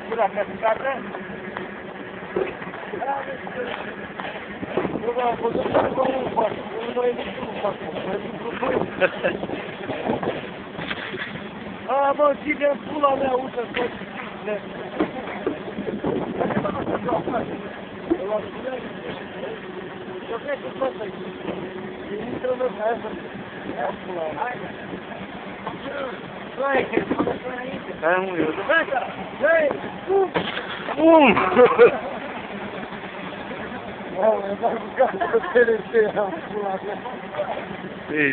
Pula clasificată? Eu v-am văzut că nu fac, nu e niciun fac, a, mă, ține în pula mea, uite, stai, eu cred că tot aici. Intră în ăsta, aia să... Ia pula mea. Hai, că e până înainte. Hai, mă, eu... Gata! Hai! Bum! Bum! Mamă, m-am bucat să te rețea, pula mea. Ei,